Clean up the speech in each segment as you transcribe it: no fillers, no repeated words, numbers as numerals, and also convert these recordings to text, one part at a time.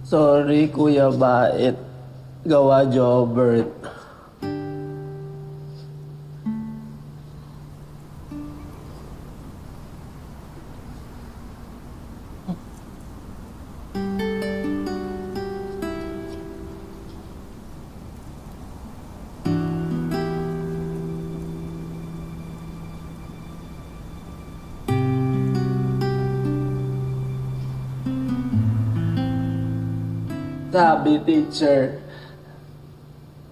Sorry, Kuya Bait. Gawa Jobert. Sabi, teacher,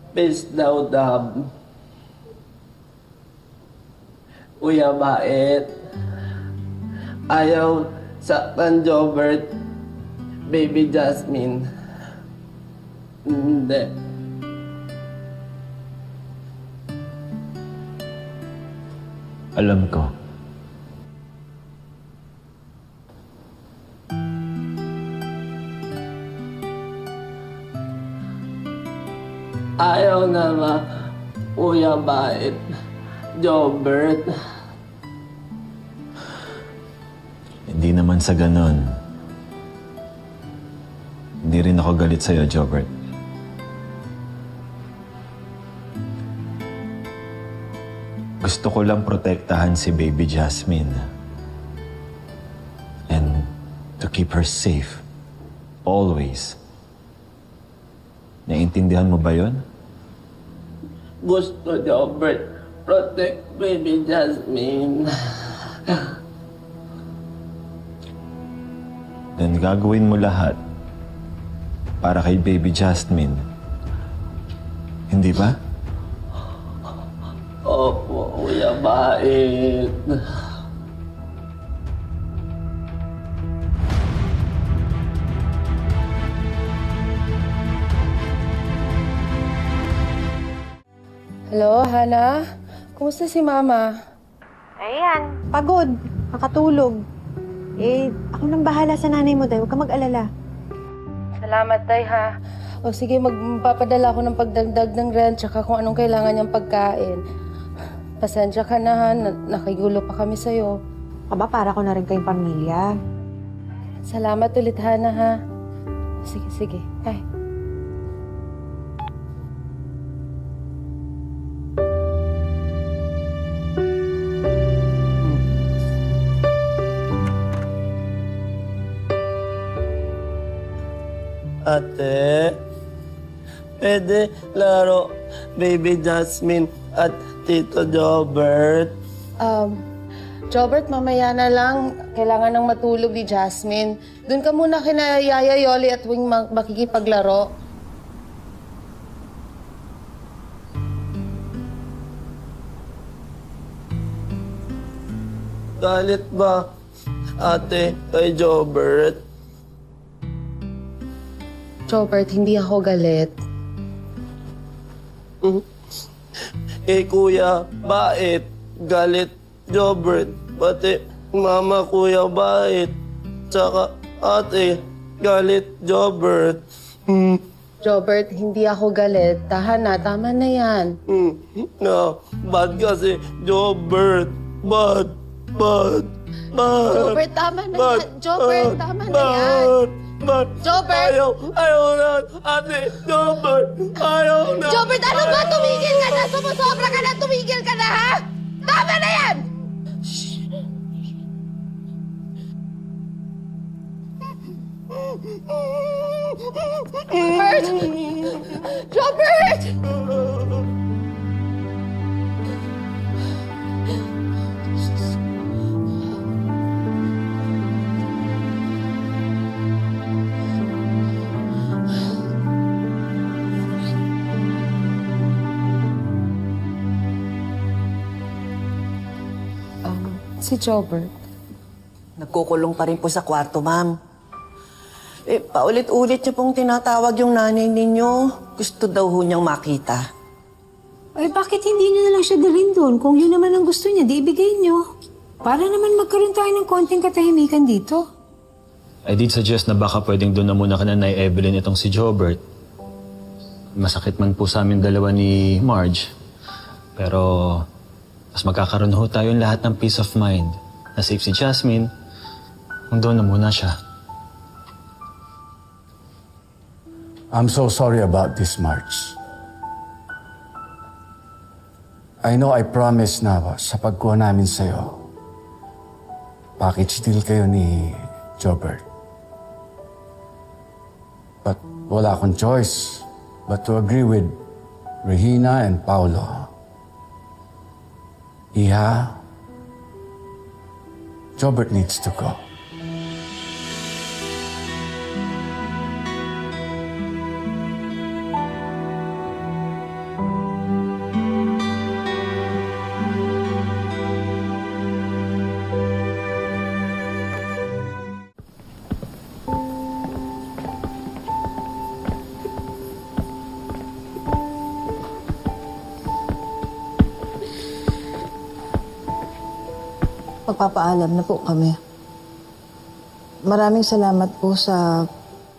peace daw dab. Kuya Bait, ayaw saktan Jobert, baby Jasmine. Hindi. Alam ko. Ayaw na nga, Kuya Bait, Jobert. Hindi naman sa ganon. Hindi rin ako galit sa'yo, Jobert. Gusto ko lang protektahan si baby Jasmine. And to keep her safe. Always. Naiintindihan mo ba yon? Gusto Jobert, protect baby Jasmine. Then gagawin mo lahat para kay baby Jasmine. Hindi ba? Opo, Kuya Bait. Hello, Hana? Kumusta si Mama? Ayan, pagod, nakatulog. Ako nang bahala sa nanay mo, Day. Huwag ka mag-alala. Salamat, Tay, ha? O sige, magpapadala ako ng pagdagdag ng rent tsaka kung anong kailangan niyang pagkain. Pasensya ka na, ha? Nakigulo pa kami sa'yo. Aba, para ko na rin kayong pamilya. Salamat ulit, Hana, ha? Sige, sige. Bye. Ate, pwede laro baby Jasmine at Tito Jobert. Jobert, mamaya na lang. Kailangan ng matulog ni Jasmine. Doon ka muna kina Yaya, Yoli at Wing makikipaglaro. Galit ba, ate, kay Jobert? Jobert, hindi ako galit. Kuya Bait, galit Jobert. Pati Mama Kuya Bait. Tsaka ate, galit Jobert. Jobert, hindi ako galit. Tahan na, tama na yan. Bad kasi Jobert. Bad. Jobert, tama na yan. Jobert, tama na yan. Jobert! Ayaw na, ate, Jobert, ayaw na. Jobert, ano ba? Tumigil ka na! Sumusobra ka na! Tumigil ka na, ha? Tama na yan! Jobert! Jobert! Si Jobert. Nagkukulong pa rin po sa kwarto, ma'am. Paulit-ulit niyo pong tinatawag yung nanay ninyo. Gusto daw ho niyang makita. Ay, bakit hindi niyo na lang siya dalhin doon? Kung yun naman ang gusto niya, di ibigay niyo. Para naman magkaroon tayo ng konting katahimikan dito. I did suggest na baka pwedeng doon na muna ka na Nay Evelyn itong si Jobert. Masakit man po sa amin dalawa ni Marge. Pero mas magkakaroon ho tayong lahat ng peace of mind. Na safe si Jasmine, kung doon na muna siya. I'm so sorry about this, Marge. I know I promised na sa pagkuha namin sa'yo, package deal kayo ni Jobert. But wala akong choice but to agree with Regina and Paulo. Iha, Jobert needs to go. Magpapaalam na po kami. Maraming salamat po sa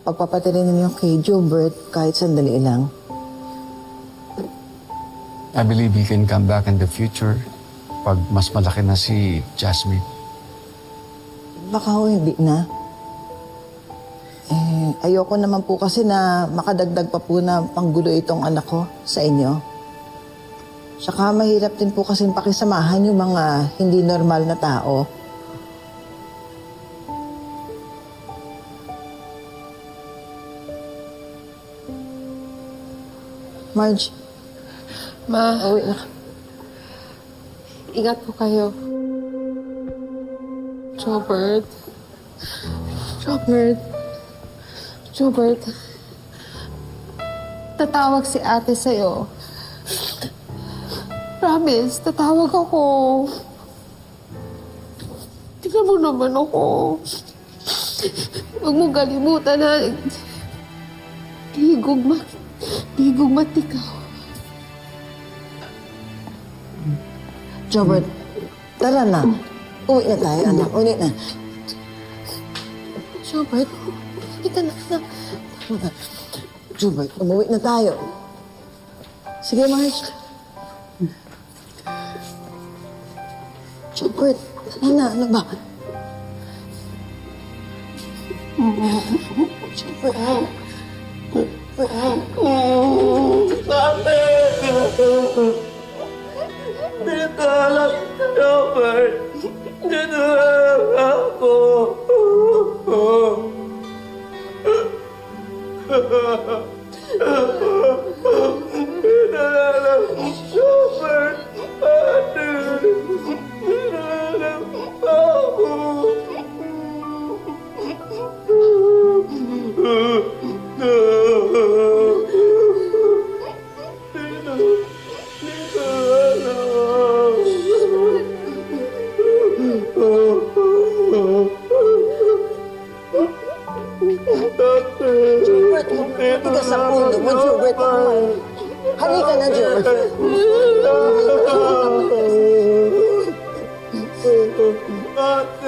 pagpapatirin ninyo kay Jobert kahit sandali lang. I believe he can come back in the future pag mas malaki na si Jasmine. Baka ho hindi na. Ayoko naman po kasi na makadagdag pa po na panggulo itong anak ko sa inyo. Saka mahirap din po kasing pakisamahan yung mga hindi normal na tao. Marge. Ma, Uwi na. ingat po kayo. Jobert. Jobert. Jobert. Tatawag si ate sa'yo. Promise, tatawag ako. Tingnan mo naman ako. Huwag mong kalimutan na higugmat ikaw. Jobert, tara na. Uwi na tayo, anak. Uwi na. Jobert, kita na. Jobert, umuwi na tayo. Sige, Marge. Jobert, ano ba? Jobert, Ate! Dito lang, Robert. Dito lang ako. Dito lang, Robert. Ate! Dito lang ako. Jobert, tigas ang ulo mo, Jobert. Halika na, Jobert. Ate!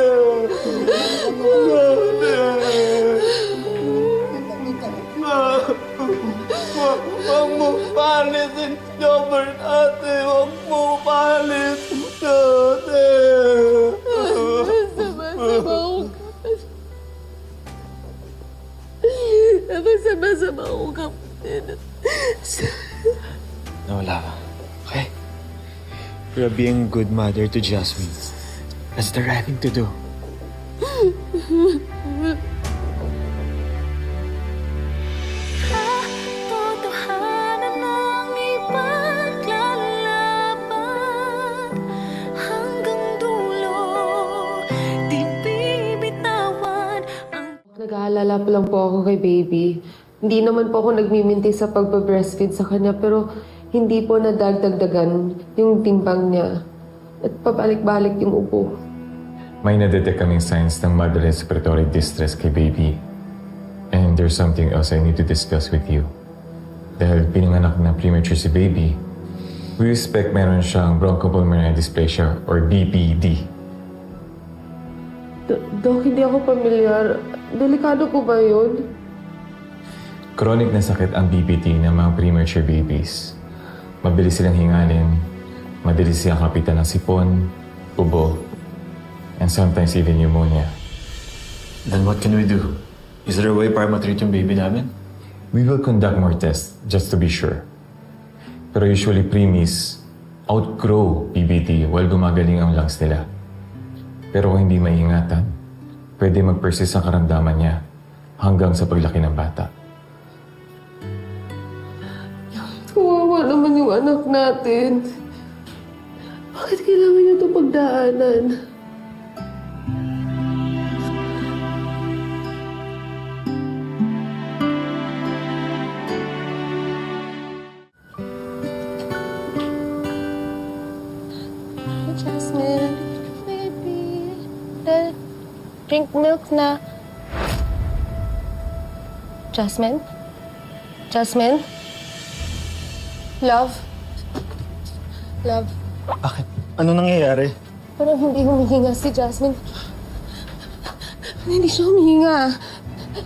Huwag mo palitin, Jobert, ate. Huwag mo palitin, ate. Sama-sama ako kapatid. Nawala ka. Okay? You're being a good mother to Jasmine. That's the right thing to do. Totohanan ang ipaglalaban hanggang dulo, di bibitawan ang... Nag-aalala pa lang po ako kay baby. Hindi naman po ako nagmiminti sa pagpa-breastfeed sa kanya, pero hindi po nadagdagdagan yung timbang niya. At pabalik-balik yung upo. May nadetect kaming signs ng moderate respiratory distress kay baby. And there's something else I need to discuss with you. Dahil pinanganak na premature si baby, we expect meron siyang bronchopulmonary dysplasia or BPD. Dok, hindi ako pamilyar. Delikado po ba yun? Chronic na sakit ang BPD ng mga premature babies. Mabilis silang hingalin, madalis silang kapitan ng sipon, ubo, and sometimes even pneumonia. Then what can we do? Is there a way para matreat yung baby namin? We will conduct more tests just to be sure. Pero usually preemies outgrow PBT while gumagaling ang lungs nila. Pero kung hindi maiingatan, pwede mag-persist ang karamdaman niya hanggang sa paglaki ng bata. Kawawa naman yung anak natin. Bakit kailangan niyo ito pagdaanan? Jasmine, baby. Drink milk na. Jasmine? Jasmine? Love? Love? Bakit? Ano nangyayari? Parang hindi humihinga si Jasmine. Hindi siya humihinga.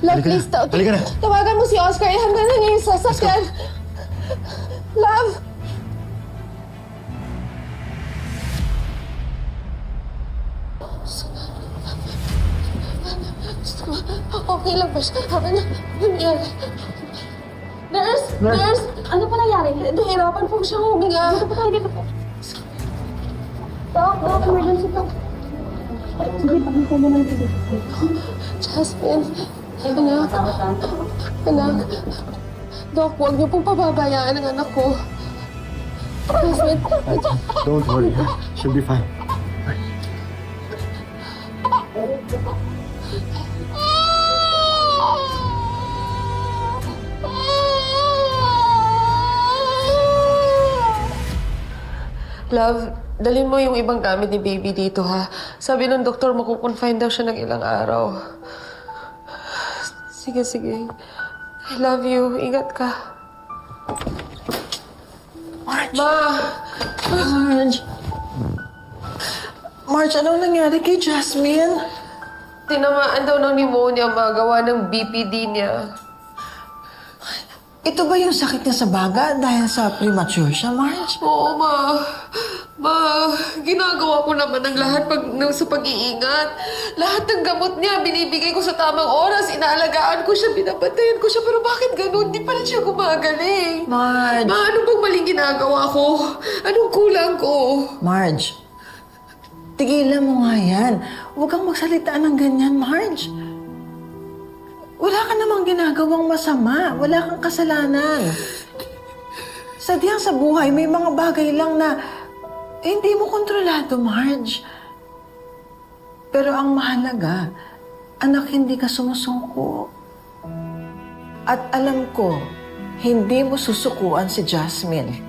Love, please. Halika na. Tawagan mo si Oscar. Ihanda na niya yung sasakyan. Love! Okay lang ba siya? Ano nangyari? Nurse! Nurse! Ano pa nangyari? Nahirapan po siya huminga. Dito po tayo, dito po. Doc, emergency po. Sige, pakita mo lang dito. Jasmine, anak. Anak. Doc, huwag niyo pong pababayaan ang anak ko. Jasmine. Don't worry. She'll be fine. Love, dalhin mo yung ibang gamit ni baby dito, ha? Sabi ng doktor, makukonfine daw siya ng ilang araw. Sige, sige. I love you. Ingat ka. Marge! Ma! Marge! Marge, anong nangyari kay Jasmine? Tinamaan daw ng pneumonia, magawa ng BPD niya. Ito ba yung sakit niya sa baga dahil sa premature siya, Marge? Oo, Ma. Ma, ginagawa ko naman ang lahat sa pag-iingat. Lahat ng gamot niya, binibigay ko sa tamang oras. Inaalagaan ko siya, binabantayan ko siya. Pero bakit ganun? Di pa rin siya gumagaling. Marge! Ma, ano bang maling ginagawa ko? Anong kulang ko? Marge, tigilan mo nga yan. Huwag kang magsalita ng ganyan, Marge. Wala ka namang ginagawang masama. Wala kang kasalanan. Sadyang sa buhay, may mga bagay lang na hindi mo kontrolado, Marge. Pero ang mahalaga, anak, hindi ka sumusuko. At alam ko, hindi mo susukuan si Jasmine.